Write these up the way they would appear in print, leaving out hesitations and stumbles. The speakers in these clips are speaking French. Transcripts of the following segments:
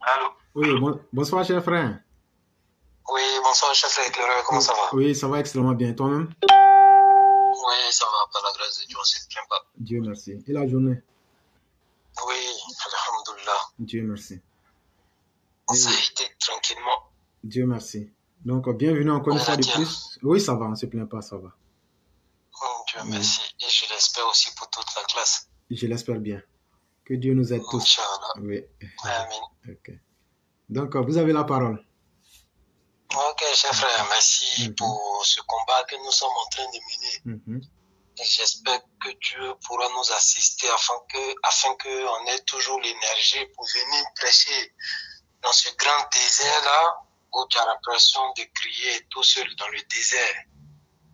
Allô? Oui, bonsoir, cher frère. Oui, bonsoir, chef éclaireur, comment ça va? Oui, ça va extrêmement bien. Toi-même? Oui, ça va, par la grâce de Dieu, on ne se plaint pas. Dieu merci. Et la journée? Oui, alhamdoulilah, Dieu merci. ça a Et été tranquillement. Dieu merci. Donc, bienvenue encore une Et fois la de tienne? plus. Oui, ça va, on ne se plaint pas, ça va. Dieu Oui, merci. Et je l'espère aussi pour toute la classe. je l'espère bien. Que Dieu nous aide tous. Inch'Allah. Oui. Amen. Ok. Donc, vous avez la parole. Ok, cher frère, merci Mhm, pour ce combat que nous sommes en train de mener. mhm. Et j'espère que Dieu pourra nous assister afin que on ait toujours l'énergie pour venir prêcher dans ce grand désert-là où tu as l'impression de crier tout seul dans le désert.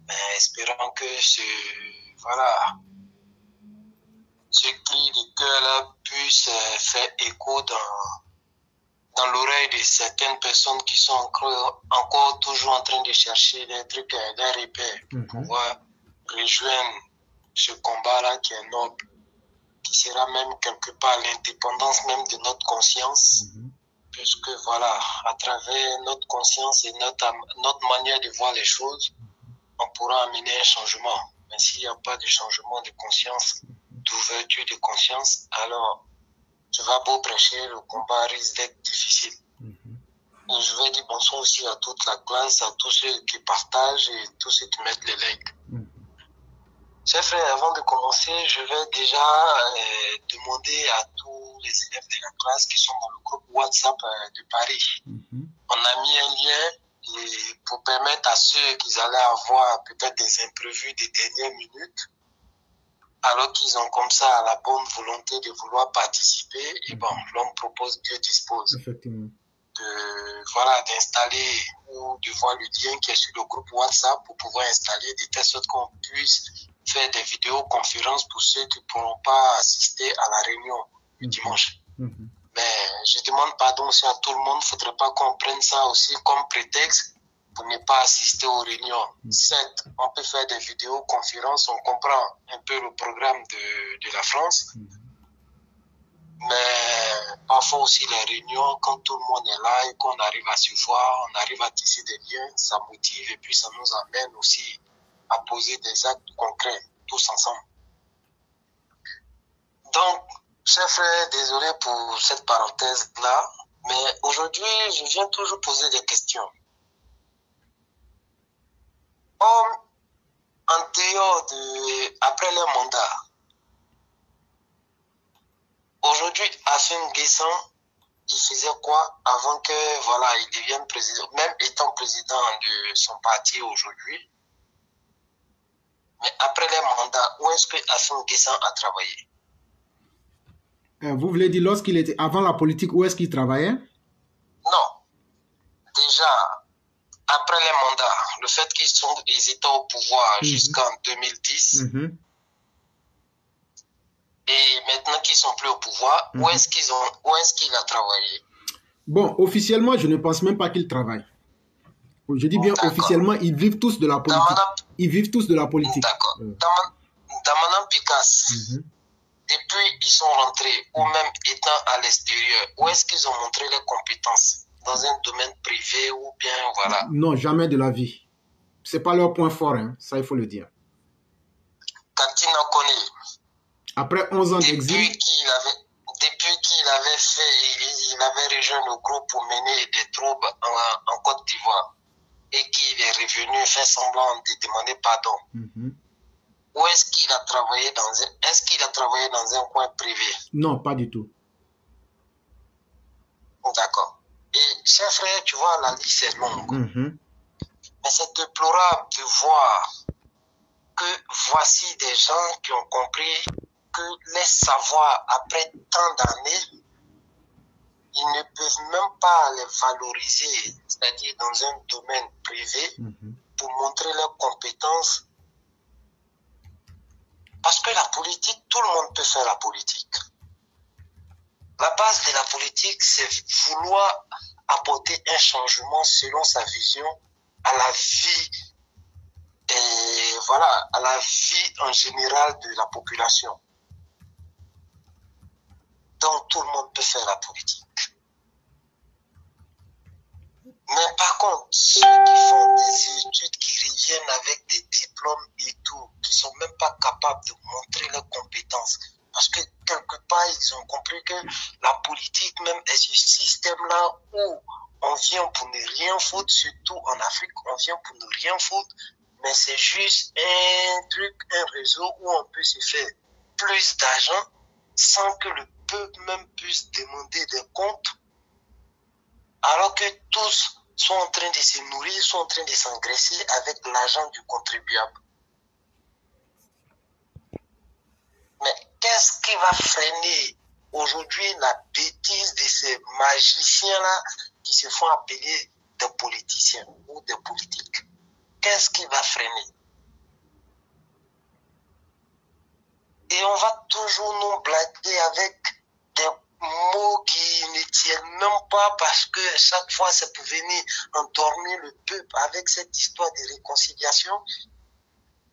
Mais espérons que voilà, ce cri de cœur-là puisse faire écho dans l'oreille de certaines personnes qui sont encore toujours en train de chercher des trucs, des repères pour Mhm. pouvoir rejoindre ce combat-là qui est noble, qui sera même quelque part l'indépendance même de notre conscience, Mhm. puisque voilà, à travers notre conscience et notre manière de voir les choses, on pourra amener un changement. Mais s'il n'y a pas de changement de conscience, d'ouverture de conscience, alors tu vas beau prêcher, le combat risque d'être difficile. Mhm. Et je vais dire bonsoir aussi à toute la classe, à tous ceux qui partagent et tous ceux qui mettent les likes. Mhm. Chers frères, avant de commencer, je vais déjà demander à tous les élèves de la classe qui sont dans le groupe WhatsApp de Paris. Mhm. On a mis un lien pour permettre à ceux qui allaient avoir peut-être des imprévus des dernières minutes, alors qu'ils ont comme ça la bonne volonté de vouloir participer. Et bon, l'homme propose, Dieu dispose. Effectivement. Voilà, d'installer ou de voir le lien qui est sur le groupe WhatsApp pour pouvoir installer de telle sorte qu'on puisse faire des vidéoconférences pour ceux qui ne pourront pas assister à la réunion du dimanche. Mhm. Mais je demande pardon aussi à tout le monde. Il ne faudrait pas qu'on prenne ça aussi comme prétexte pour ne pas assister aux réunions. Certes, on peut faire des vidéoconférences, on comprend un peu le programme de la France, mais parfois aussi les réunions, quand tout le monde est là et qu'on arrive à se voir, on arrive à tisser des liens, ça motive et puis ça nous amène aussi à poser des actes concrets, tous ensemble. Donc, chers frères, désolé pour cette parenthèse-là, mais aujourd'hui, je viens toujours poser des questions. En dehors après le mandat, aujourd'hui, Assane Guessan, il faisait quoi avant que, voilà, il devienne président, même étant président de son parti aujourd'hui, mais après les mandats, où est-ce que Assane Guessan a travaillé? Vous voulez dire lorsqu'il était avant la politique, où est-ce qu'il travaillait? Non, déjà, après les mandats, le fait qu'ils étaient au pouvoir jusqu'en 2010, et maintenant qu'ils sont plus au pouvoir, où est-ce qu'il a travaillé? Bon, officiellement, je ne pense même pas qu'il travaille. Je dis bien officiellement, ils vivent tous de la politique. Ils vivent tous de la politique. D'accord. Damanan Picasse, depuis qu'ils sont rentrés, ou même étant à l'extérieur, où est-ce qu'ils ont montré leurs compétences? Dans un domaine privé ou bien, voilà? Non, jamais de la vie. C'est pas leur point fort, hein, ça il faut le dire. Katina Kone, après 11 ans d'exil, depuis qu'il avait rejoint le groupe pour mener des troubles en Côte d'Ivoire et qu'il est revenu faire semblant de demander pardon. Où est-ce qu'il a travaillé dans un coin privé? Non, pas du tout. D'accord. Et chers frères, tu vois, la liste est longue. Mais c'est déplorable de voir que voici des gens qui ont compris que les savoirs, après tant d'années, ils ne peuvent même pas les valoriser, c'est-à-dire dans un domaine privé, pour montrer leurs compétences. Parce que la politique, tout le monde peut faire la politique. La base de la politique, c'est vouloir apporter un changement selon sa vision à la vie et voilà, à la vie en général de la population. Donc tout le monde peut faire la politique. contre, ceux qui font des études, qui reviennent avec des diplômes et tout, qui sont même pas capables de montrer leurs compétences. Parce que quelque part, ils ont compris que la politique même est ce système-là où on vient pour ne rien foutre, surtout en Afrique, on vient pour ne rien foutre, mais c'est juste un truc, un réseau où on peut se faire plus d'argent sans que le peuple même puisse demander des comptes, alors que tous sont en train de se nourrir, sont en train de s'engraisser avec l'argent du contribuable. Mais qu'est-ce qui va freiner aujourd'hui la bêtise de ces magiciens-là qui se font appeler des politiciens ou des politiques? Qu'est-ce qui va freiner? Et on va toujours nous blaguer avec des mots qui ne tiennent même pas, parce que chaque fois c'est pour venir endormir le peuple avec cette histoire de réconciliation.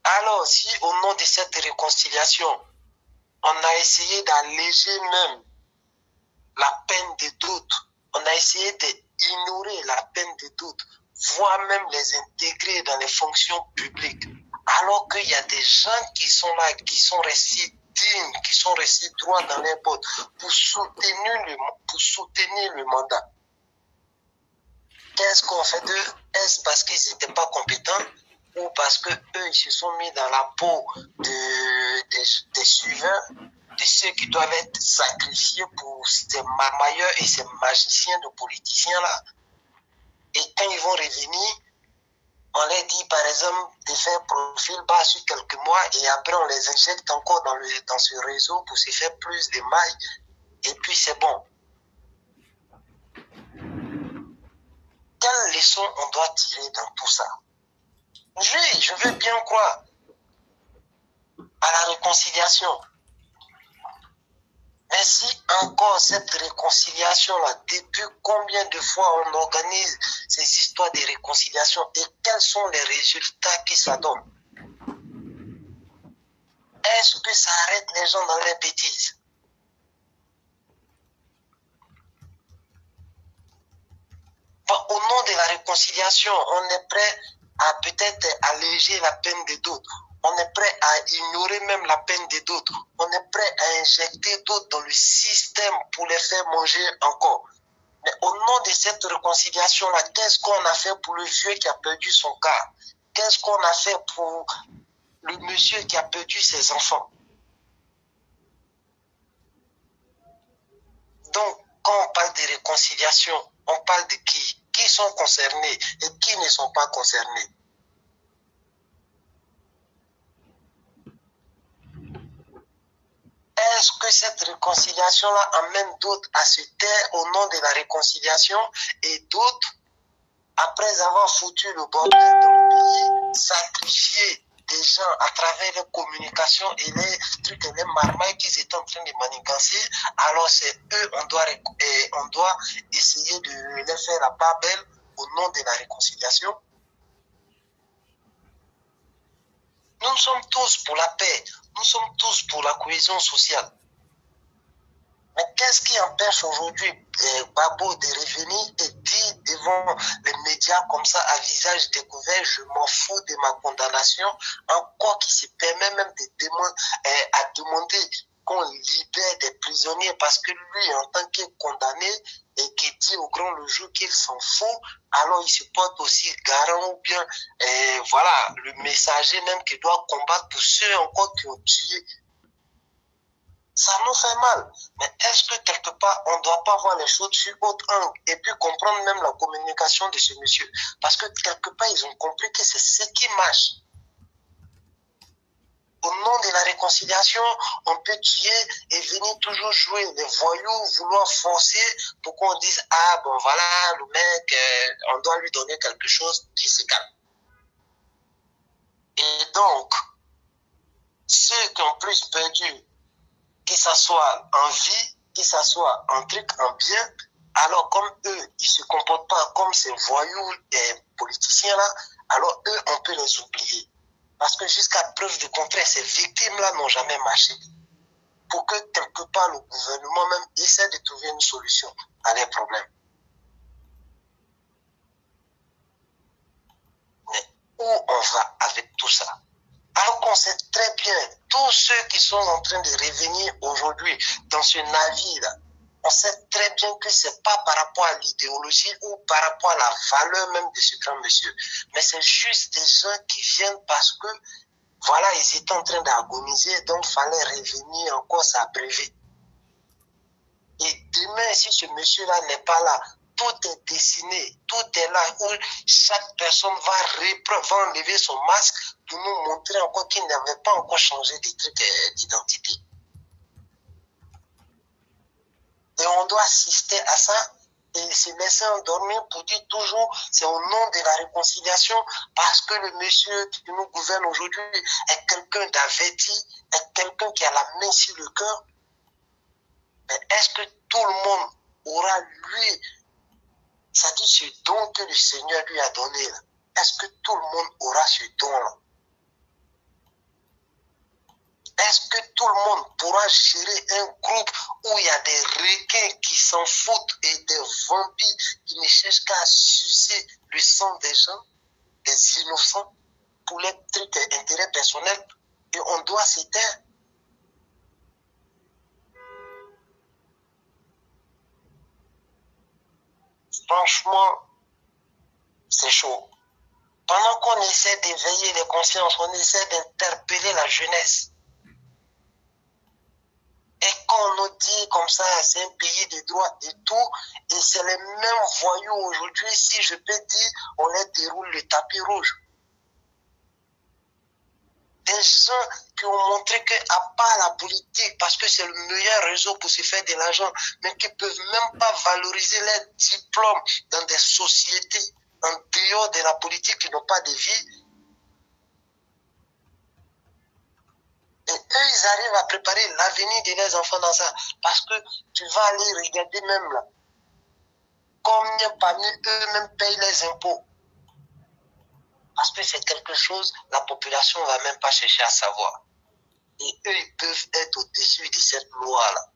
Alors si au nom de cette réconciliation, on a essayé d'alléger même la peine de doute, on a essayé d'ignorer la peine de doute, voire même les intégrer dans les fonctions publiques, alors qu'il y a des gens qui sont là, qui sont restés dignes, qui sont restés droits dans les bottes pour soutenir le mandat. Qu'est-ce qu'on fait d'eux? Est-ce parce qu'ils n'étaient pas compétents ou parce que eux ils se sont mis dans la peau des suiveurs, de ceux qui doivent être sacrifiés pour ces marmailleurs et ces magiciens de politiciens-là? Et quand ils vont revenir, on leur dit par exemple de faire profil bas sur quelques mois et après on les injecte encore dans ce réseau pour se faire plus de mailles et puis c'est bon. Quelle leçon on doit tirer dans tout ça? Oui, je veux bien croire à la réconciliation. Mais si encore cette réconciliation-là, depuis combien de fois on organise ces histoires de réconciliation et quels sont les résultats que ça donne? Est-ce que ça arrête les gens dans les bêtises? Bon, au nom de la réconciliation, on est prêt à peut-être alléger la peine de d'autres. On est prêt à ignorer même la peine de d'autres. On est prêt à injecter d'autres dans le système pour les faire manger encore. Mais au nom de cette réconciliation-là, qu'est-ce qu'on a fait pour le vieux qui a perdu son car? Qu'est-ce qu'on a fait pour le monsieur qui a perdu ses enfants? Donc, quand on parle de réconciliation, on parle de qui? Qui sont concernés et qui ne sont pas concernés? Est-ce que cette réconciliation-là amène d'autres à se taire au nom de la réconciliation et d'autres, après avoir foutu le bordel dans le pays, sacrifier des gens à travers les communications et les trucs et les marmailles qu'ils étaient en train de manigancer, alors c'est eux, on doit essayer de les faire la part belle au nom de la réconciliation? Nous sommes tous pour la paix, nous sommes tous pour la cohésion sociale. Mais qu'est-ce qui empêche aujourd'hui Babo de revenir et dire devant les médias comme ça à visage découvert, je m'en fous de ma condamnation, encore qui se permet même à demander qu'on libère des prisonniers parce que lui, en tant que condamné, et qui dit au grand le jour qu'il s'en fout, alors il se porte aussi garant ou bien voilà, le messager même qui doit combattre pour ceux encore qui ont tué. Ça nous fait mal. Mais est-ce que quelque part, on ne doit pas voir les choses sur autre angle et puis comprendre même la communication de ce monsieur? Parce que quelque part, ils ont compris que c'est ce qui marche. Au nom de la réconciliation, on peut tuer et venir toujours jouer les voyous, vouloir forcer pour qu'on dise, ah bon voilà, le mec, on doit lui donner quelque chose qui se calme. Et donc, ceux qui ont plus perdu, que ça soit en vie, que ça soit en truc, en bien, alors comme eux, ils se comportent pas comme ces voyous et politiciens-là, alors eux, on peut les oublier. Parce que jusqu'à preuve du contraire, ces victimes-là n'ont jamais marché. Pour que quelque part le gouvernement même essaie de trouver une solution à leurs problèmes. sait très bien, tous ceux qui sont en train de revenir aujourd'hui dans ce navire-là, on sait très bien que ce n'est pas par rapport à l'idéologie ou par rapport à la valeur même de ce grand monsieur. Mais c'est juste des gens qui viennent parce que, voilà, ils étaient en train d'agoniser, donc il fallait revenir encore s'abreuver. Et demain, si ce monsieur-là n'est pas là, tout est dessiné, tout est là, où chaque personne va enlever son masque pour nous montrer encore qu'il n'avait pas encore changé des trucs d'identité. Et on doit assister à ça et se laisser endormir pour dire toujours c'est au nom de la réconciliation parce que le monsieur qui nous gouverne aujourd'hui est quelqu'un d'averti, est quelqu'un qui a la main sur le cœur. Mais est-ce que tout le monde aura lui, ça dit ce don que le Seigneur lui a donné là? Est-ce que tout le monde aura ce don-là? Est-ce que tout le monde pourra gérer un groupe où il y a des requins qui s'en foutent et des vampires qui ne cherchent qu'à sucer le sang des gens, des innocents, pour leurs trucs intérêts personnels, et on doit s'y taire? Franchement, c'est chaud. Pendant qu'on essaie d'éveiller les consciences, on essaie d'interpeller la jeunesse. Et quand on nous dit comme ça, c'est un pays de droit et tout, et c'est les mêmes voyous aujourd'hui, si je peux dire, on les déroule le tapis rouge. Des gens qui ont montré qu'à part la politique, parce que c'est le meilleur réseau pour se faire de l'argent, mais qui ne peuvent même pas valoriser leurs diplômes dans des sociétés en dehors de la politique qui n'ont pas de vie. Et eux, ils arrivent à préparer l'avenir de leurs enfants dans ça. Parce que tu vas aller regarder même là, combien parmi eux-mêmes payent les impôts. Parce que c'est quelque chose, la population ne va même pas chercher à savoir. Et eux, ils peuvent être au-dessus de cette loi-là.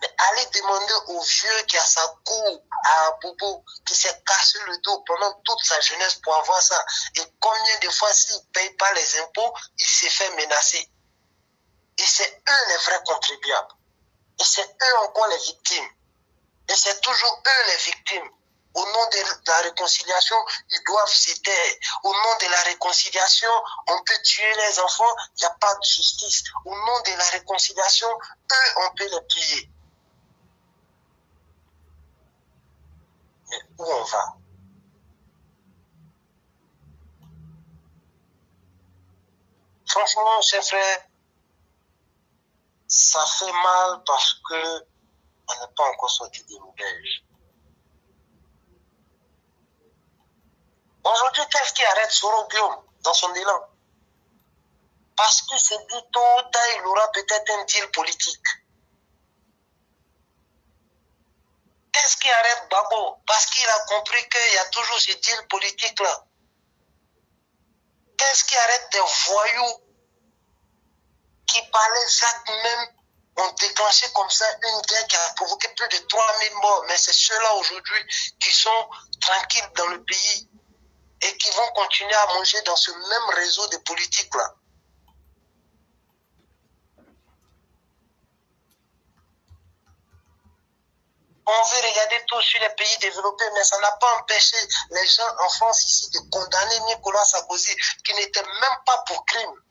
Mais allez demander au vieux qui a sa cour à Bobo, qui s'est cassé le dos pendant toute sa jeunesse pour avoir ça. Et combien de fois, s'il ne paye pas les impôts, il s'est fait menacer. Et c'est eux les vrais contribuables. Et c'est eux encore les victimes. Et c'est toujours eux les victimes. Au nom de la réconciliation, ils doivent se taire. Au nom de la réconciliation, on peut tuer les enfants, il n'y a pas de justice. Au nom de la réconciliation, eux, on peut les piller. Mais où on va? Franchement, chers frères, ça fait mal parce que on n'est pas encore sorti des rougages. Aujourd'hui, qu'est-ce qui arrête Soro Guillaume dans son élan? Parce que c'est dit tôt ou tard, il aura peut-être un deal politique. Qu'est-ce qui arrête Babo? Parce qu'il a compris qu'il y a toujours ce deal politique-là. Qu'est-ce qui arrête des voyous qui par les actes même ont déclenché comme ça une guerre qui a provoqué plus de 3000 morts? Mais c'est ceux-là aujourd'hui qui sont tranquilles dans le pays et qui vont continuer à manger dans ce même réseau de politique-là. On veut regarder tout sur les pays développés, mais ça n'a pas empêché les gens en France ici de condamner Nicolas Sarkozy, qui n'était même pas pour crime.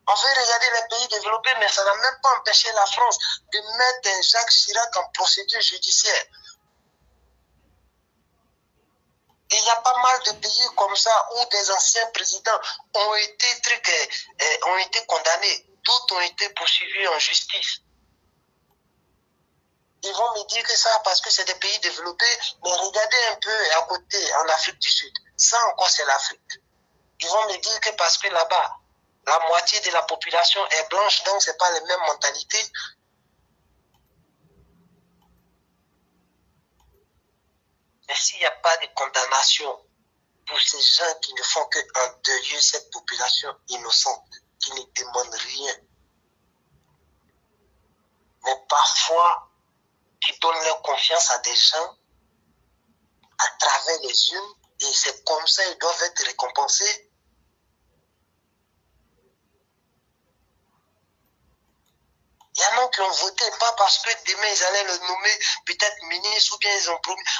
On veut regarder les pays développés, mais ça n'a même pas empêché la France de mettre Jacques Chirac en procédure judiciaire. Et il y a pas mal de pays comme ça où des anciens présidents ont été condamnés, d'autres ont été poursuivis en justice. Ils vont me dire que ça parce que c'est des pays développés, mais regardez un peu à côté, en Afrique du Sud. Ça encore, c'est l'Afrique. Ils vont me dire que parce que là-bas, la moitié de la population est blanche, donc ce n'est pas les mêmes mentalités. Mais s'il n'y a pas de condamnation pour ces gens qui ne font qu'endeuiller cette population innocente, qui ne demande rien, mais parfois qui donnent leur confiance à des gens à travers les unes, et c'est comme ça qu'ils doivent être récompensés. Il y en a qui ont voté, pas parce que demain ils allaient le nommer peut-être ministre ou bien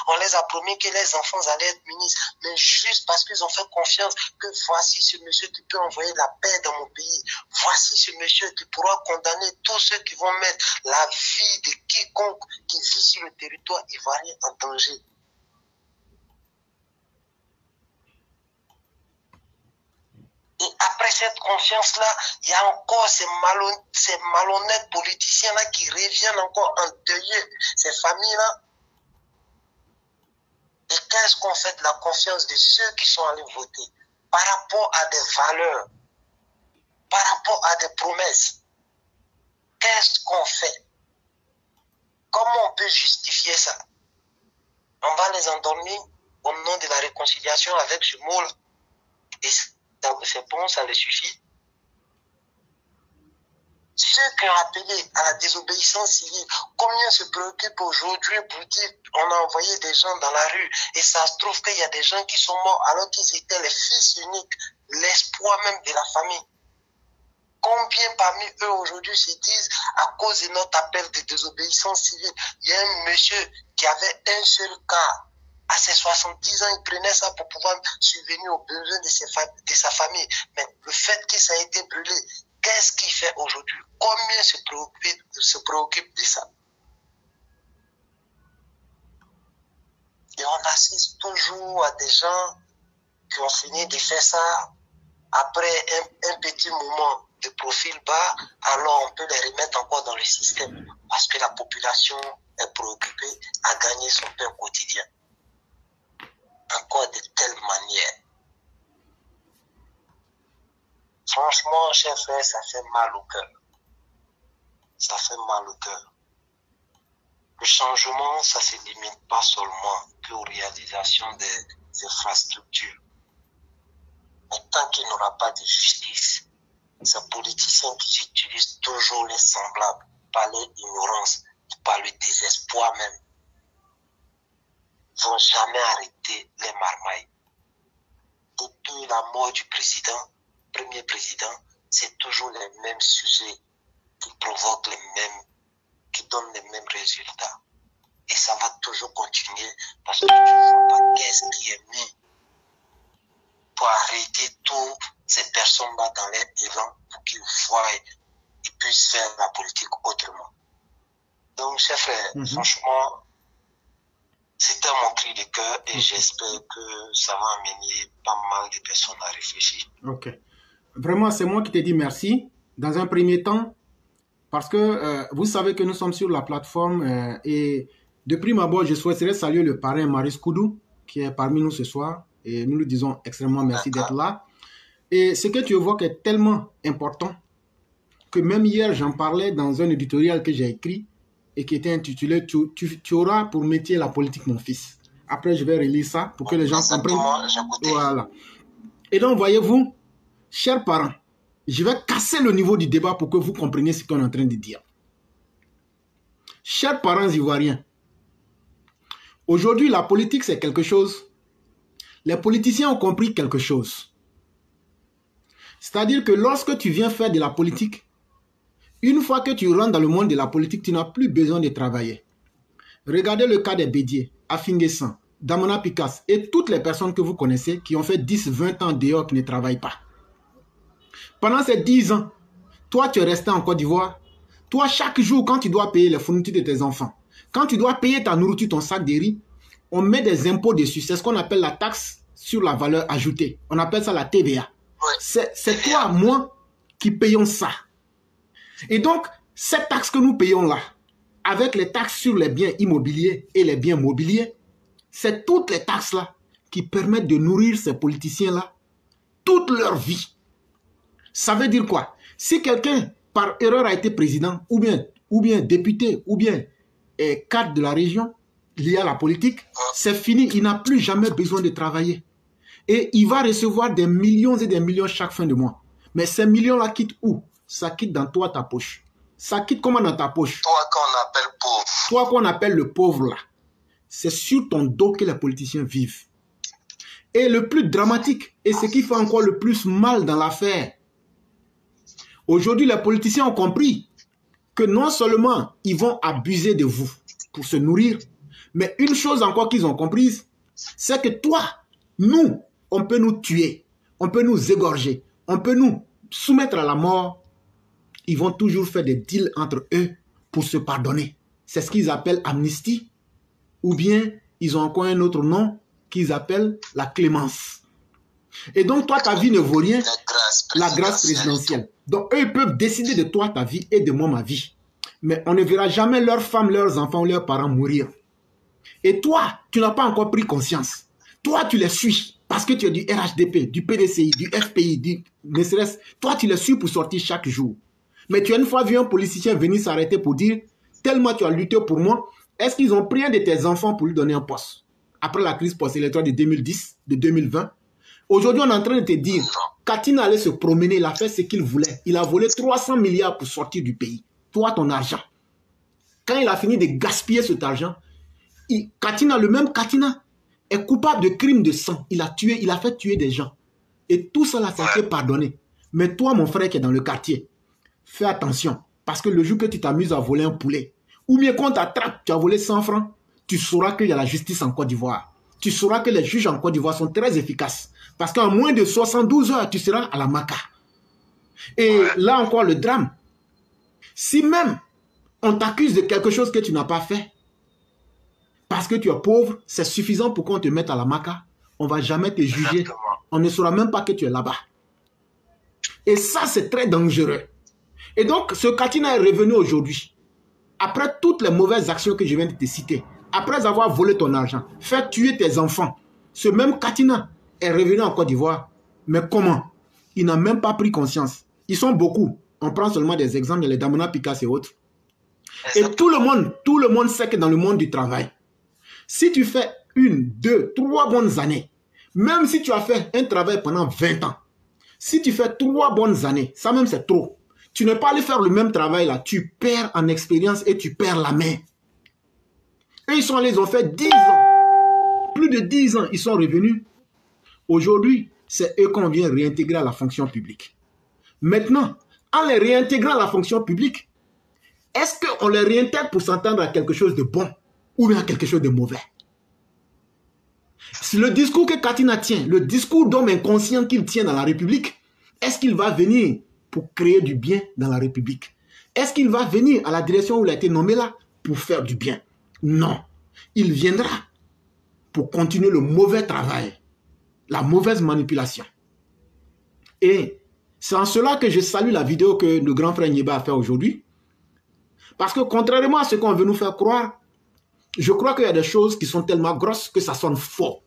on les a promis que les enfants allaient être ministres, mais juste parce qu'ils ont fait confiance que voici ce monsieur qui peut envoyer la paix dans mon pays. Voici ce monsieur qui pourra condamner tous ceux qui vont mettre la vie de quiconque qui vit sur le territoire ivoirien en danger. Et après cette confiance-là, il y a encore ces malhonnêtes politiciens-là qui reviennent encore endeuiller ces familles-là. Et qu'est-ce qu'on fait de la confiance de ceux qui sont allés voter par rapport à des valeurs, par rapport à des promesses? Qu'est-ce qu'on fait? Comment on peut justifier ça? On va les endormir au nom de la réconciliation avec ce mot-là. Et c'est bon, ça les suffit. Ceux qui ont appelé à la désobéissance civile, combien se préoccupent aujourd'hui pour dire on a envoyé des gens dans la rue et ça se trouve qu'il y a des gens qui sont morts alors qu'ils étaient les fils uniques, l'espoir même de la famille. Combien parmi eux aujourd'hui se disent à cause de notre appel de désobéissance civile, il y a un monsieur qui avait un seul cas. À ses 70 ans, il prenait ça pour pouvoir subvenir aux besoins de sa famille. Mais le fait que ça a été brûlé, qu'est-ce qu'il fait aujourd'hui? Combien se préoccupe de ça? Et on assiste toujours à des gens qui ont fini de faire ça après un petit moment de profil bas, alors on peut les remettre encore dans le système parce que la population est préoccupée à gagner son pain quotidien. Encore de telle manière. Franchement, chers frères, ça fait mal au cœur. Ça fait mal au cœur. Le changement, ça ne se limite pas seulement qu'aux réalisations des infrastructures. Mais tant qu'il n'y aura pas de justice, ces politiciens qui utilisent toujours les semblables, par leur ignorance, par le désespoir même, vont jamais arrêter les marmailles. Depuis la mort du premier président, c'est toujours les mêmes sujets qui provoquent qui donnent les mêmes résultats. Et ça va toujours continuer parce que tu ne vois pas qu'est-ce qui est mis pour arrêter toutes ces personnes-là dans leur élan pour qu'ils voient et puissent faire la politique autrement. Donc, chers frères, franchement, c'était mon cri de cœur et j'espère que ça va amener pas mal de personnes à réfléchir. Ok. Vraiment, c'est moi qui te dis merci. Dans un premier temps, parce que vous savez que nous sommes sur la plateforme et de prime abord, je souhaiterais saluer le parrain Maurice Koudou qui est parmi nous ce soir et nous lui disons extrêmement merci d'être là. Et ce que tu évoques est tellement important que même hier, j'en parlais dans un éditorial que j'ai écrit et qui était intitulé tu auras pour métier la politique, mon fils. Après, je vais relire ça pour que les gens comprennent. Voilà. Et donc, voyez-vous, chers parents, je vais casser le niveau du débat pour que vous compreniez ce qu'on est en train de dire. Chers parents ivoiriens, aujourd'hui, la politique, c'est quelque chose. Les politiciens ont compris quelque chose. C'est-à-dire que lorsque tu viens faire de la politique, une fois que tu rentres dans le monde de la politique, tu n'as plus besoin de travailler. Regardez le cas des Bédier, Afinguessan, Damona Picasse et toutes les personnes que vous connaissez qui ont fait 10, 20 ans dehors qui ne travaillent pas. Pendant ces 10 ans, toi, tu es resté en Côte d'Ivoire. Toi, chaque jour, quand tu dois payer les fournitures de tes enfants, quand tu dois payer ta nourriture, ton sac de riz, on met des impôts dessus. C'est ce qu'on appelle la taxe sur la valeur ajoutée. On appelle ça la TVA. C'est toi, moi, qui payons ça. Et donc, cette taxe que nous payons là, avec les taxes sur les biens immobiliers et les biens mobiliers, c'est toutes les taxes là qui permettent de nourrir ces politiciens-là toute leur vie. Ça veut dire quoi? Si quelqu'un, par erreur, a été président, ou bien député, ou bien cadre de la région, lié à la politique, c'est fini. Il n'a plus jamais besoin de travailler. Et il va recevoir des millions et des millions chaque fin de mois. Mais ces millions-là quittent où? Ça quitte dans toi, ta poche. Ça quitte comment dans ta poche? Toi qu'on appelle pauvre. Toi qu'on appelle le pauvre là. C'est sur ton dos que les politiciens vivent. Et le plus dramatique, et ce qui fait encore le plus mal dans l'affaire, aujourd'hui les politiciens ont compris que non seulement ils vont abuser de vous pour se nourrir, mais une chose encore qu'ils ont comprise, c'est que toi, nous, on peut nous tuer, on peut nous égorger, on peut nous soumettre à la mort. Ils vont toujours faire des deals entre eux pour se pardonner. C'est ce qu'ils appellent amnistie, ou bien ils ont encore un autre nom qu'ils appellent la clémence. Et donc toi, ta vie ne vaut rien, la grâce présidentielle. Donc eux, ils peuvent décider de toi, ta vie, et de moi, ma vie. Mais on ne verra jamais leurs femmes, leurs enfants, leurs parents mourir. Et toi, tu n'as pas encore pris conscience. Toi, tu les suis parce que tu es du RHDP, du PDCI, du FPI, du NSRS. Toi, tu les suis pour sortir chaque jour. Mais tu as une fois vu un politicien venir s'arrêter pour dire « Tellement tu as lutté pour moi, est-ce qu'ils ont pris un de tes enfants pour lui donner un poste ?» Après la crise post-électorale de 2010, de 2020. Aujourd'hui, on est en train de te dire Katina allait se promener, il a fait ce qu'il voulait. Il a volé 300 milliards pour sortir du pays. Toi, ton argent. Quand il a fini de gaspiller cet argent, Katina, le même Katina, est coupable de crimes de sang. Il a tué, il a fait tuer des gens. Et tout ça, là, ça a été pardonné. Mais toi, mon frère qui est dans le quartier, fais attention. Parce que le jour que tu t'amuses à voler un poulet, ou bien quand tu t'attrapes, tu as volé 100 francs, tu sauras qu'il y a la justice en Côte d'Ivoire. Tu sauras que les juges en Côte d'Ivoire sont très efficaces. Parce qu'en moins de 72 heures, tu seras à la maca. Et là encore, le drame. Si même on t'accuse de quelque chose que tu n'as pas fait, parce que tu es pauvre, c'est suffisant pour qu'on te mette à la maca. On ne va jamais te juger. Exactement. On ne saura même pas que tu es là-bas. Et ça, c'est très dangereux. Et donc, ce Katina est revenu aujourd'hui. Après toutes les mauvaises actions que je viens de te citer, après avoir volé ton argent, fait tuer tes enfants, ce même Katina est revenu en Côte d'Ivoire. Mais comment? Il n'a même pas pris conscience. Ils sont beaucoup. On prend seulement des exemples, les Damona Picasso et autres. Exactement. Et tout le monde sait que dans le monde du travail, si tu fais 1, 2, 3 bonnes années, même si tu as fait un travail pendant 20 ans, si tu fais 3 bonnes années, ça même c'est trop. Tu n'es pas allé faire le même travail là, tu perds en expérience et tu perds la main. Eux, ils ont fait 10 ans. Plus de 10 ans, ils sont revenus. Aujourd'hui, c'est eux qu'on vient réintégrer à la fonction publique. Maintenant, en les réintégrant à la fonction publique, est-ce qu'on les réintègre pour s'entendre à quelque chose de bon ou bien à quelque chose de mauvais? Si le discours que Katina tient, le discours d'homme inconscient qu'il tient dans la République, est-ce qu'il va venir pour créer du bien dans la République? Est-ce qu'il va venir à la direction où il a été nommé là pour faire du bien? Non. Il viendra pour continuer le mauvais travail, la mauvaise manipulation. Et c'est en cela que je salue la vidéo que le grand frère Nyeba a fait aujourd'hui. Parce que contrairement à ce qu'on veut nous faire croire, je crois qu'il y a des choses qui sont tellement grosses que ça sonne faux.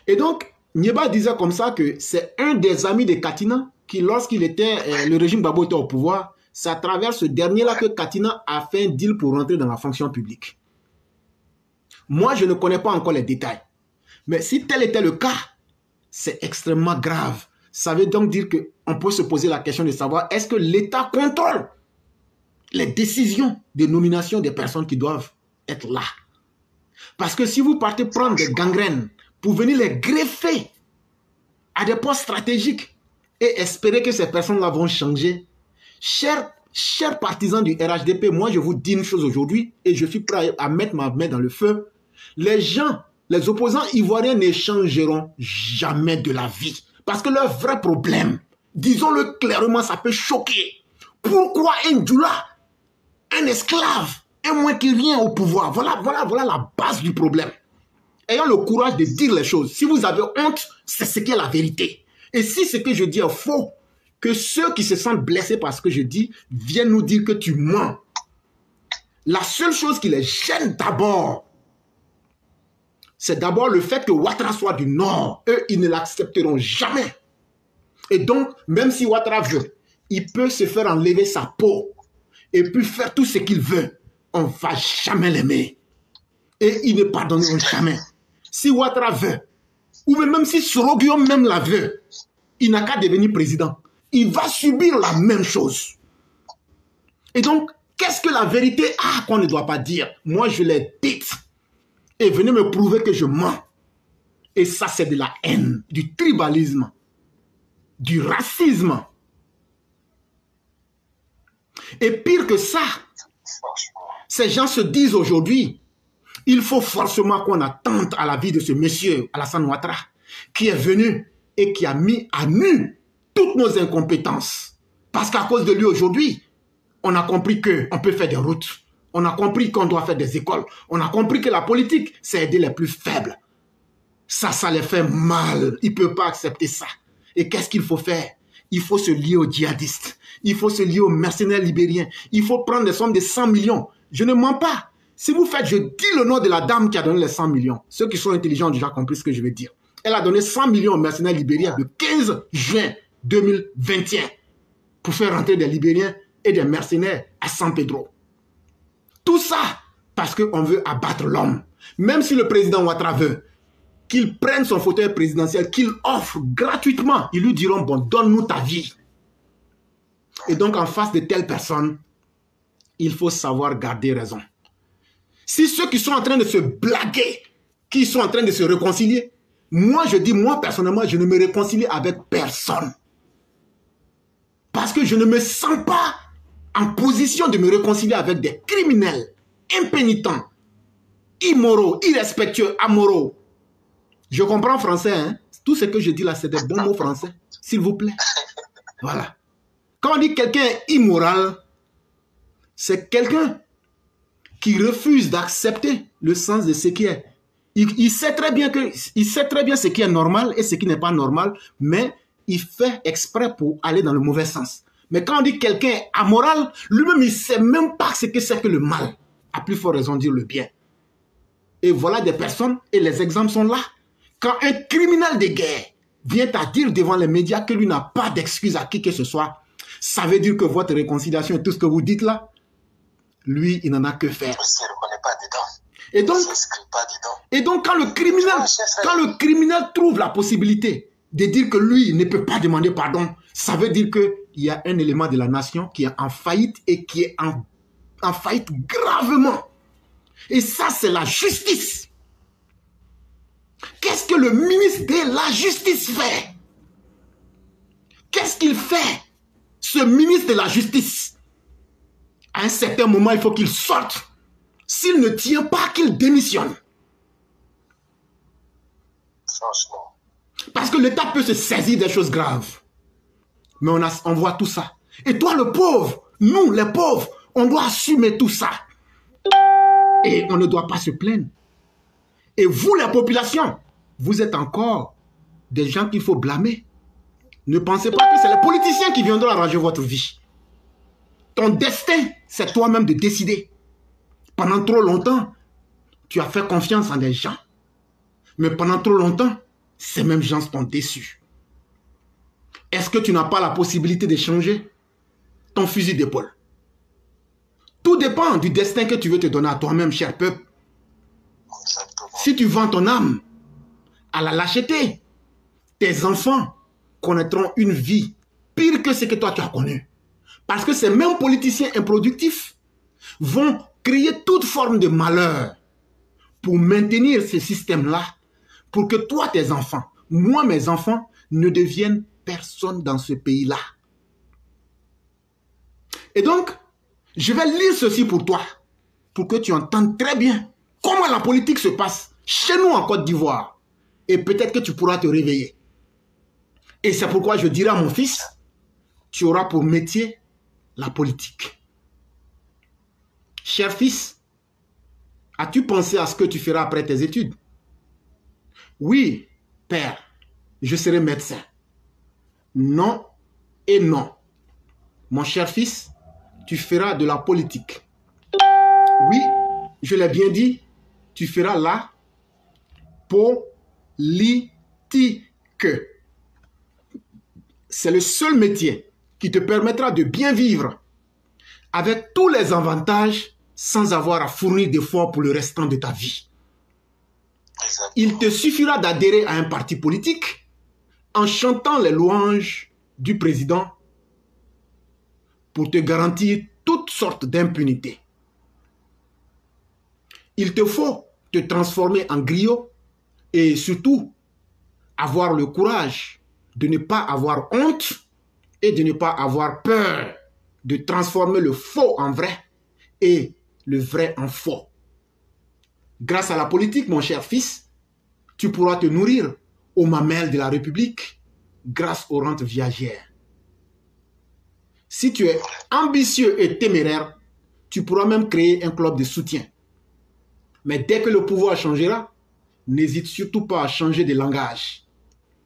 Et donc, Nyeba disait comme ça que c'est un des amis de Katina qui, lorsqu'il était, le régime Gbagbo était au pouvoir, c'est à travers ce dernier-là que Katina a fait un deal pour rentrer dans la fonction publique. Moi, je ne connais pas encore les détails. Mais si tel était le cas, c'est extrêmement grave. Ça veut donc dire qu'on peut se poser la question de savoir est-ce que l'État contrôle les décisions de nomination des personnes qui doivent être là. Parce que si vous partez prendre des gangrènes pour venir les greffer à des postes stratégiques et espérer que ces personnes-là vont changer, chers partisans du RHDP, moi je vous dis une chose aujourd'hui et je suis prêt à mettre ma main dans le feu. Les gens, les opposants ivoiriens ne changeront jamais de la vie. Parce que leur vrai problème, disons-le clairement, ça peut choquer. Pourquoi un Djoula, un esclave, un moins qui rien au pouvoir? Voilà la base du problème. Ayons le courage de dire les choses. Si vous avez honte, c'est ce qui est la vérité. Et si ce que je dis est faux, que ceux qui se sentent blessés par ce que je dis viennent nous dire que tu mens. La seule chose qui les gêne d'abord, c'est d'abord le fait que Ouattara soit du Nord. Eux, ils ne l'accepteront jamais. Et donc, même si Ouattara veut, il peut se faire enlever sa peau et puis faire tout ce qu'il veut. On ne va jamais l'aimer. Et ils ne pardonneront jamais. Si Ouattara veut, ou même si Soro Guillaume même la veut, il n'a qu'à devenir président. Il va subir la même chose. Et donc, qu'est-ce que la vérité a qu'on ne doit pas dire? Moi, je l'ai dite. Et venez me prouver que je mens. Et ça, c'est de la haine, du tribalisme, du racisme. Et pire que ça, ces gens se disent aujourd'hui, il faut forcément qu'on attente à la vie de ce monsieur Alassane Ouattara, qui est venu et qui a mis à nu toutes nos incompétences. Parce qu'à cause de lui aujourd'hui, on a compris qu'on peut faire des routes. On a compris qu'on doit faire des écoles. On a compris que la politique, c'est aider les plus faibles. Ça les fait mal. Ils ne peuvent pas accepter ça. Et qu'est-ce qu'il faut faire? Il faut se lier aux djihadistes. Il faut se lier aux mercenaires libériens. Il faut prendre des sommes de 100 millions. Je ne mens pas. Si vous faites, je dis le nom de la dame qui a donné les 100 millions. Ceux qui sont intelligents ont déjà compris ce que je veux dire. Elle a donné 100 millions aux mercenaires libériens le 15 juin 2021 pour faire rentrer des Libériens et des mercenaires à San Pedro. Tout ça parce qu'on veut abattre l'homme. Même si le président Ouattara veut qu'il prenne son fauteuil présidentiel, qu'il offre gratuitement, ils lui diront, bon, donne-nous ta vie. Et donc, en face de telles personnes, il faut savoir garder raison. Si ceux qui sont en train de se blaguer, qui sont en train de se réconcilier, moi, je dis, moi, personnellement, je ne me réconcilie avec personne. Parce que je ne me sens pas en position de me réconcilier avec des criminels, impénitents, immoraux, irrespectueux, amoraux. Je comprends français, hein? Tout ce que je dis là, c'est des bons mots français. S'il vous plaît. Voilà. Quand on dit quelqu'un est immoral, c'est quelqu'un qui refuse d'accepter le sens de ce qui est. Il sait très bien ce qui est normal et ce qui n'est pas normal, mais il fait exprès pour aller dans le mauvais sens. Mais quand on dit quelqu'un est amoral, lui-même, il ne sait même pas ce que c'est que le mal. À plus forte raison dire le bien. Et voilà des personnes, et les exemples sont là. Quand un criminel de guerre vient à dire devant les médias que lui n'a pas d'excuse à qui que ce soit, ça veut dire que votre réconciliation et tout ce que vous dites là, lui, il n'en a que faire. Il ne se reconnaît pas dedans. Et donc, il ne s'inscrit pas dedans. Et donc quand le criminel trouve la possibilité de dire que lui ne peut pas demander pardon, ça veut dire qu'il y a un élément de la nation qui est en faillite et qui est en faillite gravement. Et ça, c'est la justice. Qu'est-ce que le ministre de la Justice fait? Qu'est-ce qu'il fait, ce ministre de la Justice? À un certain moment, il faut qu'il sorte. S'il ne tient pas, qu'il démissionne. Franchement. Parce que l'État peut se saisir des choses graves. Mais on voit tout ça. Et toi, le pauvre, nous, les pauvres, on doit assumer tout ça. Et on ne doit pas se plaindre. Et vous, la population, vous êtes encore des gens qu'il faut blâmer. Ne pensez pas que c'est les politiciens qui viendront arranger votre vie. Ton destin, c'est toi-même de décider. Pendant trop longtemps, tu as fait confiance en des gens. Mais pendant trop longtemps, ces mêmes gens t'ont déçu. Est-ce que tu n'as pas la possibilité de changer ton fusil d'épaule? Tout dépend du destin que tu veux te donner à toi-même, cher peuple. Exactement. Si tu vends ton âme à la lâcheté, tes enfants connaîtront une vie pire que ce que toi tu as connu. Parce que ces mêmes politiciens improductifs vont créer toute forme de malheur pour maintenir ce système-là, pour que toi, tes enfants, moi, mes enfants, ne deviennent personne dans ce pays-là. Et donc, je vais lire ceci pour toi, pour que tu entendes très bien comment la politique se passe chez nous en Côte d'Ivoire. Et peut-être que tu pourras te réveiller. Et c'est pourquoi je dirai à mon fils, tu auras pour métier la politique. Cher fils, as-tu pensé à ce que tu feras après tes études? Oui, père, je serai médecin. Non et non. Mon cher fils, tu feras de la politique. Oui, je l'ai bien dit, tu feras la politique. C'est le seul métier qui te permettra de bien vivre avec tous les avantages sans avoir à fournir d'efforts pour le restant de ta vie. Exactement. Il te suffira d'adhérer à un parti politique en chantant les louanges du président pour te garantir toutes sortes d'impunité. Il te faut te transformer en griot et surtout avoir le courage de ne pas avoir honte et de ne pas avoir peur de transformer le faux en vrai et le vrai en faux. Grâce à la politique, mon cher fils, tu pourras te nourrir aux mamelles de la République grâce aux rentes viagères. Si tu es ambitieux et téméraire, tu pourras même créer un club de soutien. Mais dès que le pouvoir changera, n'hésite surtout pas à changer de langage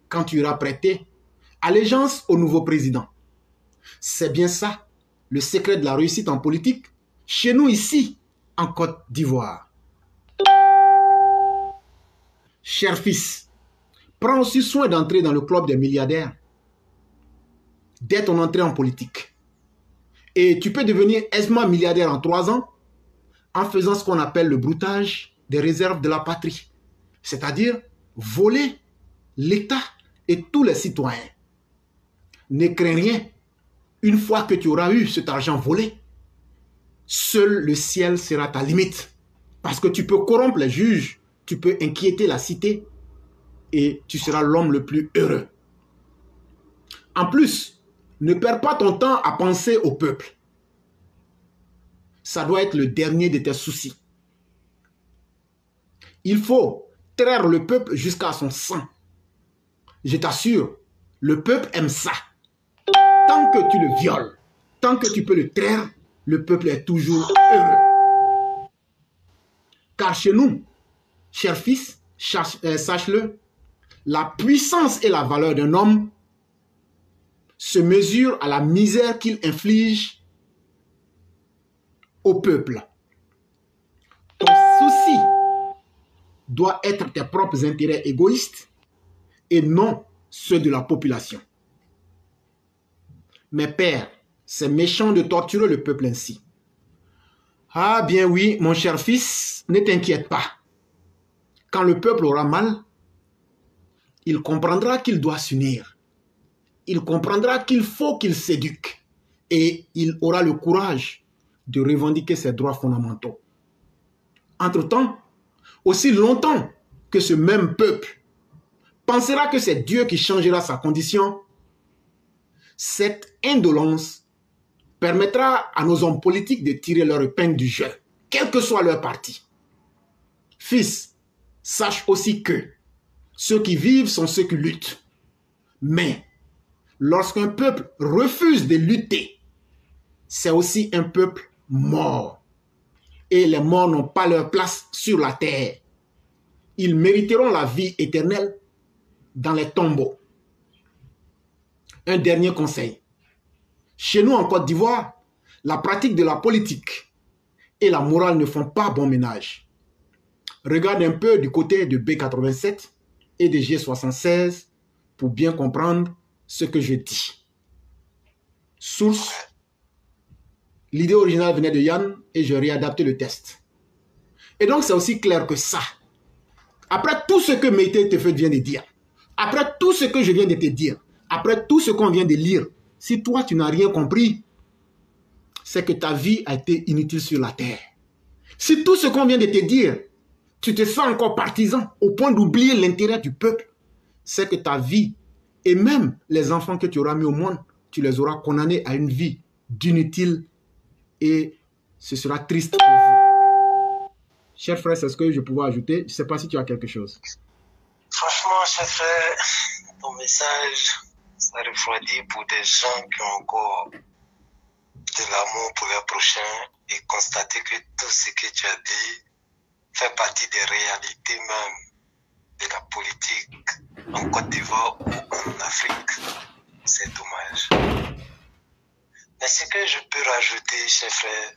quand tu iras prêter allégeance au nouveau président. C'est bien ça, le secret de la réussite en politique, chez nous ici, en Côte d'Ivoire. Cher fils, prends aussi soin d'entrer dans le club des milliardaires dès ton entrée en politique. Et tu peux devenir aisément milliardaire en 3 ans en faisant ce qu'on appelle le broutage des réserves de la patrie. C'est-à-dire voler l'État et tous les citoyens. Ne crains rien. Une fois que tu auras eu cet argent volé, seul le ciel sera ta limite. Parce que tu peux corrompre les juges, tu peux inquiéter la cité et tu seras l'homme le plus heureux. En plus, ne perds pas ton temps à penser au peuple. Ça doit être le dernier de tes soucis. Il faut traire le peuple jusqu'à son sang. Je t'assure, le peuple aime ça. Tant que tu le violes, tant que tu peux le traire, le peuple est toujours heureux. Car chez nous, cher fils, sache-le, la puissance et la valeur d'un homme se mesurent à la misère qu'il inflige au peuple. Ton souci doit être tes propres intérêts égoïstes et non ceux de la population. Mais père, c'est méchant de torturer le peuple ainsi. Ah bien oui, mon cher fils, ne t'inquiète pas. Quand le peuple aura mal, il comprendra qu'il doit s'unir. Il comprendra qu'il faut qu'il s'éduque. Et il aura le courage de revendiquer ses droits fondamentaux. Entre-temps, aussi longtemps que ce même peuple pensera que c'est Dieu qui changera sa condition, cette indolence permettra à nos hommes politiques de tirer leur épingle du jeu, quel que soit leur parti. Fils, sache aussi que ceux qui vivent sont ceux qui luttent. Mais lorsqu'un peuple refuse de lutter, c'est aussi un peuple mort. Et les morts n'ont pas leur place sur la terre. Ils mériteront la vie éternelle dans les tombeaux. Un dernier conseil. Chez nous en Côte d'Ivoire, la pratique de la politique et la morale ne font pas bon ménage. Regarde un peu du côté de B87 et de G76 pour bien comprendre ce que je dis. Source: l'idée originale venait de Yann et je réadapté le test. Et donc c'est aussi clair que ça. Après tout ce que Meïté Tefeu vient de dire, après tout ce que je viens de te dire, après tout ce qu'on vient de lire, si toi tu n'as rien compris, c'est que ta vie a été inutile sur la terre. Si tout ce qu'on vient de te dire, tu te sens encore partisan au point d'oublier l'intérêt du peuple, c'est que ta vie et même les enfants que tu auras mis au monde, tu les auras condamnés à une vie d'inutile et ce sera triste pour vous. Cher frère, c'est ce que je pouvais ajouter. Je ne sais pas si tu as quelque chose. Franchement, cher frère, ton message, ça refroidit pour des gens qui ont encore de l'amour pour les prochains et constater que tout ce que tu as dit fait partie des réalités même de la politique en Côte d'Ivoire ou en Afrique. C'est dommage. Mais ce que je peux rajouter, cher frère,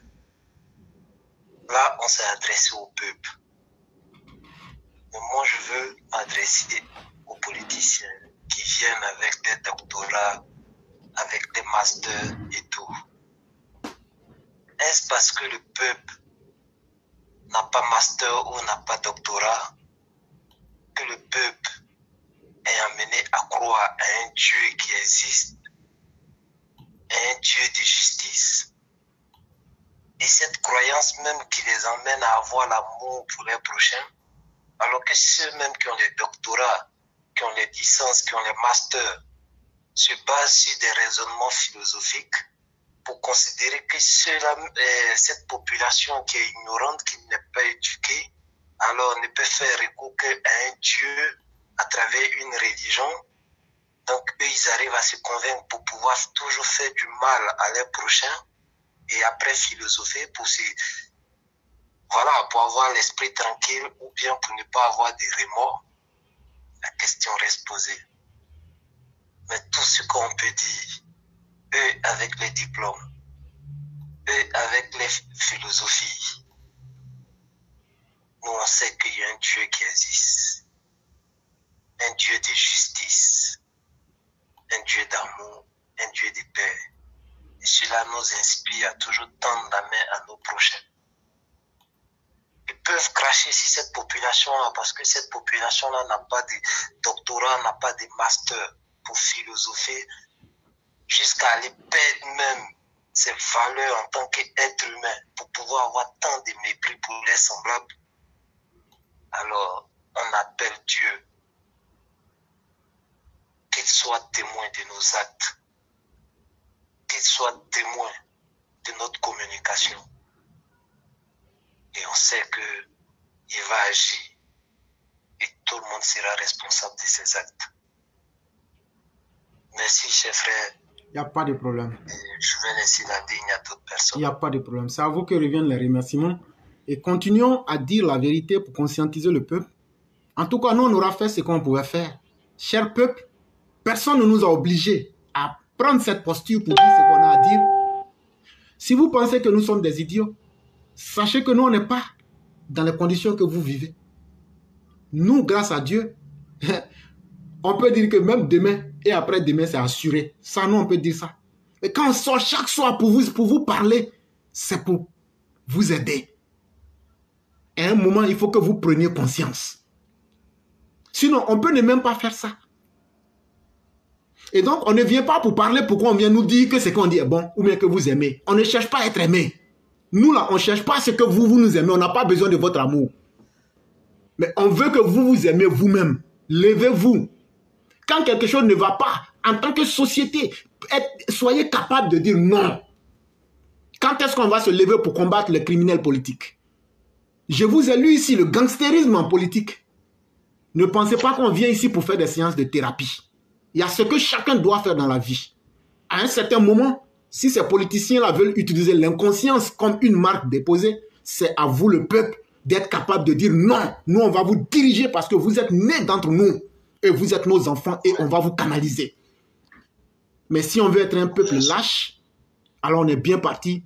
là, on s'est adressé au peuple. Mais moi, je veux m'adresser aux politiciens qui viennent avec des doctorats, avec des masters et tout. Est-ce parce que le peuple n'a pas master ou n'a pas doctorat que le peuple est amené à croire à un Dieu qui existe, à un Dieu de justice? Et cette croyance même qui les emmène à avoir l'amour pour les prochains, alors que ceux-mêmes qui ont les doctorats, qui ont les licences, qui ont les masters, se basent sur des raisonnements philosophiques pour considérer que cette population qui est ignorante, qui n'est pas éduquée, alors ne peut faire recours qu'à un Dieu à travers une religion. Donc, eux, ils arrivent à se convaincre pour pouvoir toujours faire du mal à leurs prochains et après philosopher pour avoir l'esprit tranquille ou bien pour ne pas avoir des remords. La question reste posée. Mais tout ce qu'on peut dire, eux avec les diplômes, eux avec les philosophies, nous on sait qu'il y a un Dieu qui existe, un Dieu de justice, un Dieu d'amour, un Dieu de paix. Et cela nous inspire à toujours tendre la main à nos prochains. Ils peuvent cracher sur cette population-là parce que cette population-là n'a pas de doctorat, n'a pas de master pour philosopher jusqu'à aller perdre même ses valeurs en tant qu'être humain pour pouvoir avoir tant de mépris pour les semblables. Alors, on appelle Dieu qu'il soit témoin de nos actes, qu'il soit témoin de notre communication. Et on sait qu'il va agir et tout le monde sera responsable de ses actes. Merci, chers frères. Il n'y a pas de problème. Je vais laisser la ligne à d'autres personnes. Il n'y a pas de problème. C'est à vous que reviennent les remerciements. Et continuons à dire la vérité pour conscientiser le peuple. En tout cas, nous, on aura fait ce qu'on pouvait faire. Cher peuple, personne ne nous a obligés à prendre cette posture pour dire ce qu'on a à dire. Si vous pensez que nous sommes des idiots, sachez que nous, on n'est pas dans les conditions que vous vivez. Nous, grâce à Dieu, on peut dire que même demain et après-demain, c'est assuré. Ça, nous, on peut dire ça. Mais quand on sort chaque soir pour vous parler, c'est pour vous aider. Et à un moment, il faut que vous preniez conscience. Sinon, on peut ne même pas faire ça. Et donc, on ne vient pas pour parler pourquoi on vient nous dire que ce qu'on dit est bon ou bien que vous aimez. On ne cherche pas à être aimé. Nous, là, on ne cherche pas ce que vous nous aimez. On n'a pas besoin de votre amour. Mais on veut que vous vous aimez vous-même. Levez-vous. Quand quelque chose ne va pas, en tant que société, soyez capable de dire non. Quand est-ce qu'on va se lever pour combattre les criminels politiques? Je vous ai lu ici le gangstérisme en politique. Ne pensez pas qu'on vient ici pour faire des séances de thérapie. Il y a ce que chacun doit faire dans la vie. À un certain moment, si ces politiciens-là veulent utiliser l'inconscience comme une marque déposée, c'est à vous, le peuple, d'être capable de dire non. Nous, on va vous diriger parce que vous êtes nés d'entre nous. Et vous êtes nos enfants et on va vous canaliser. Mais si on veut être un peuple lâche, alors on est bien parti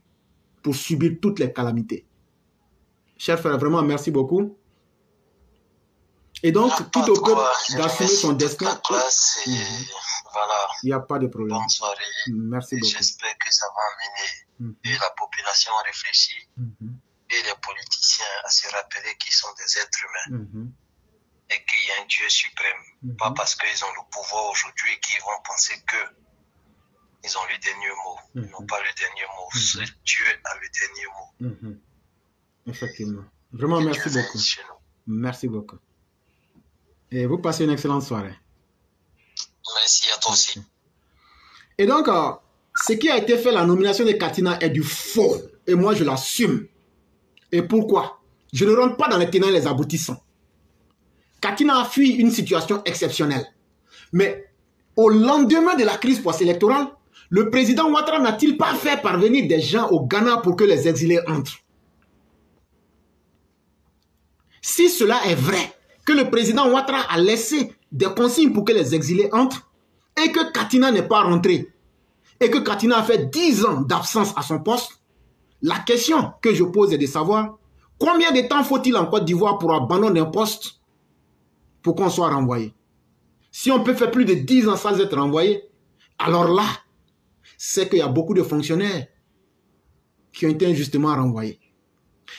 pour subir toutes les calamités. Chers frères, vraiment, merci beaucoup. Et donc, tout au peuple d'assumer son destin. Voilà. Il n'y a pas de problème. Bonne soirée. Merci beaucoup. J'espère que ça va amener et la population à réfléchir et les politiciens à se rappeler qu'ils sont des êtres humains. Et qu'il y a un Dieu suprême. Pas parce qu'ils ont le pouvoir aujourd'hui qu'ils vont penser qu'ils ont le dernier mot. Ils n'ont pas le dernier mot. Seul Dieu a le dernier mot. Effectivement. Vraiment, merci beaucoup. Merci beaucoup. Et vous passez une excellente soirée. Merci à toi aussi. Et donc, ce qui a été fait, la nomination de Katina est du faux. Et moi, je l'assume. Et pourquoi? Je ne rentre pas dans les tenants et les aboutissants. Katina a fui une situation exceptionnelle. Mais au lendemain de la crise post-électorale, le président Ouattara n'a-t-il pas fait parvenir des gens au Ghana pour que les exilés entrent? Si cela est vrai, que le président Ouattara a laissé des consignes pour que les exilés entrent, et que Katina n'est pas rentré, et que Katina a fait 10 ans d'absence à son poste, la question que je pose est de savoir combien de temps faut-il en Côte d'Ivoire pour abandonner un poste pour qu'on soit renvoyé. Si on peut faire plus de 10 ans sans être renvoyé, alors là, c'est qu'il y a beaucoup de fonctionnaires qui ont été injustement renvoyés.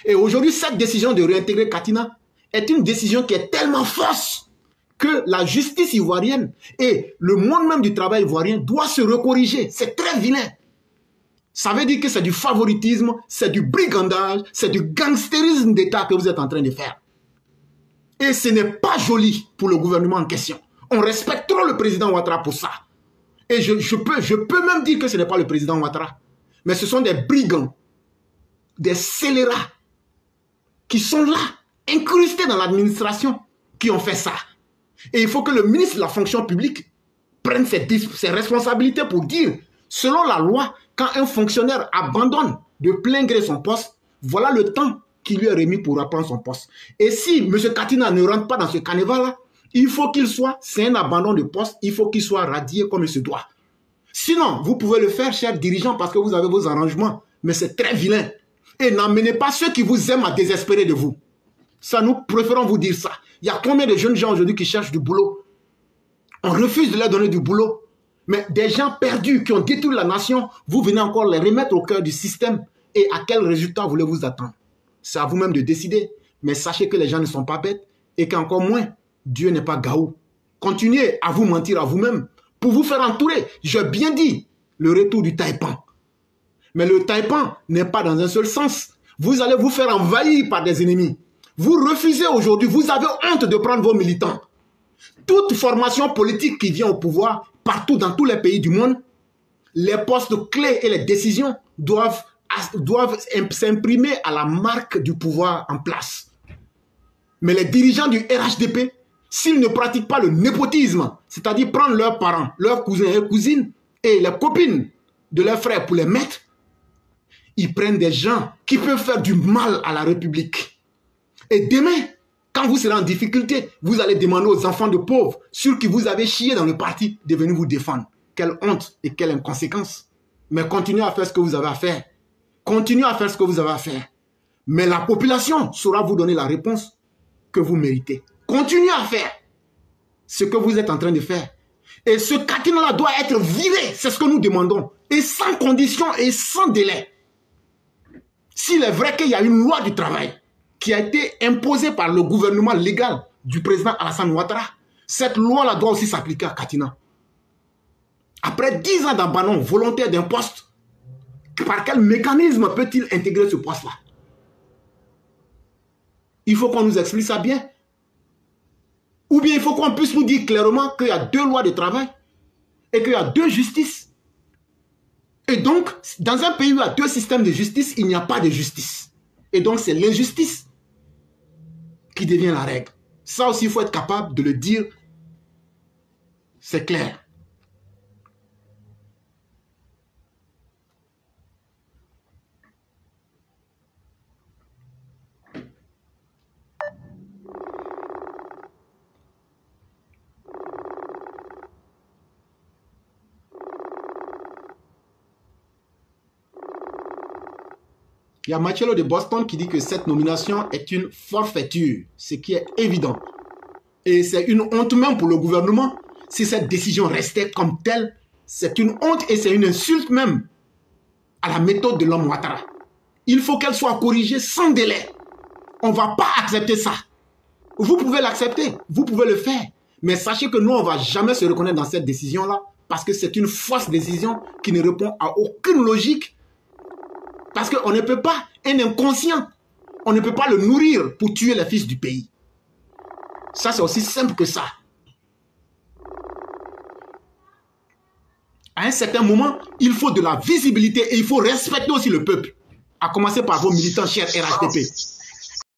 Et aujourd'hui, cette décision de réintégrer Katina est une décision qui est tellement fausse que la justice ivoirienne et le monde même du travail ivoirien doit se recorriger. C'est très vilain. Ça veut dire que c'est du favoritisme, c'est du brigandage, c'est du gangstérisme d'État que vous êtes en train de faire. Et ce n'est pas joli pour le gouvernement en question. On respecte trop le président Ouattara pour ça. Et je peux même dire que ce n'est pas le président Ouattara. Mais ce sont des brigands, des scélérats qui sont là, incrustés dans l'administration, qui ont fait ça. Et il faut que le ministre de la fonction publique prenne ses responsabilités pour dire, selon la loi, quand un fonctionnaire abandonne de plein gré son poste, voilà le temps qui lui est remis pour reprendre son poste. Et si M. Katina ne rentre pas dans ce carnaval-là, il faut qu'il soit, c'est un abandon de poste, il faut qu'il soit radié comme il se doit. Sinon, vous pouvez le faire, chers dirigeants, parce que vous avez vos arrangements, mais c'est très vilain. Et n'amenez pas ceux qui vous aiment à désespérer de vous. Ça, nous préférons vous dire ça. Il y a combien de jeunes gens aujourd'hui qui cherchent du boulot? On refuse de leur donner du boulot. Mais des gens perdus qui ont détruit la nation, vous venez encore les remettre au cœur du système. Et à quel résultat voulez-vous attendre? C'est à vous-même de décider. Mais sachez que les gens ne sont pas bêtes et qu'encore moins, Dieu n'est pas gaou. Continuez à vous mentir à vous-même pour vous faire entourer. J'ai bien dit le retour du taipan. Mais le taipan n'est pas dans un seul sens. Vous allez vous faire envahir par des ennemis. Vous refusez aujourd'hui, vous avez honte de prendre vos militants. Toute formation politique qui vient au pouvoir, partout dans tous les pays du monde, les postes clés et les décisions doivent s'imprimer à la marque du pouvoir en place. Mais les dirigeants du RHDP, s'ils ne pratiquent pas le népotisme, c'est-à-dire prendre leurs parents, leurs cousins et cousines et les copines de leurs frères pour les mettre, ils prennent des gens qui peuvent faire du mal à la République. Et demain, quand vous serez en difficulté, vous allez demander aux enfants de pauvres, sur qui vous avez chié dans le parti, de venir vous défendre. Quelle honte et quelle inconséquence. Mais continuez à faire ce que vous avez à faire. Continuez à faire ce que vous avez à faire. Mais la population saura vous donner la réponse que vous méritez. Continuez à faire ce que vous êtes en train de faire. Et ce Katina-là doit être viré. C'est ce que nous demandons. Et sans condition et sans délai. S'il est vrai qu'il y a une loi du travail qui a été imposée par le gouvernement légal du président Alassane Ouattara, cette loi-là doit aussi s'appliquer à Katina. Après 10 ans d'abandon volontaire d'un poste, par quel mécanisme peut-il intégrer ce poste-là? Il faut qu'on nous explique ça bien. Ou bien il faut qu'on puisse nous dire clairement qu'il y a 2 lois de travail et qu'il y a 2 justices. Et donc, dans un pays où il y a 2 systèmes de justice, il n'y a pas de justice. Et donc, c'est l'injustice qui devient la règle. Ça aussi, il faut être capable de le dire. C'est clair. Il y a Marcello de Boston qui dit que cette nomination est une forfaiture, ce qui est évident. Et c'est une honte même pour le gouvernement. Si cette décision restait comme telle, c'est une honte et c'est une insulte même à la méthode de l'homme Ouattara. Il faut qu'elle soit corrigée sans délai. On ne va pas accepter ça. Vous pouvez l'accepter, vous pouvez le faire. Mais sachez que nous, on ne va jamais se reconnaître dans cette décision-là parce que c'est une fausse décision qui ne répond à aucune logique. Parce qu'on ne peut pas, un inconscient, on ne peut pas le nourrir pour tuer les fils du pays. Ça, c'est aussi simple que ça. À un certain moment, il faut de la visibilité et il faut respecter aussi le peuple. À commencer par vos militants chers RHDP.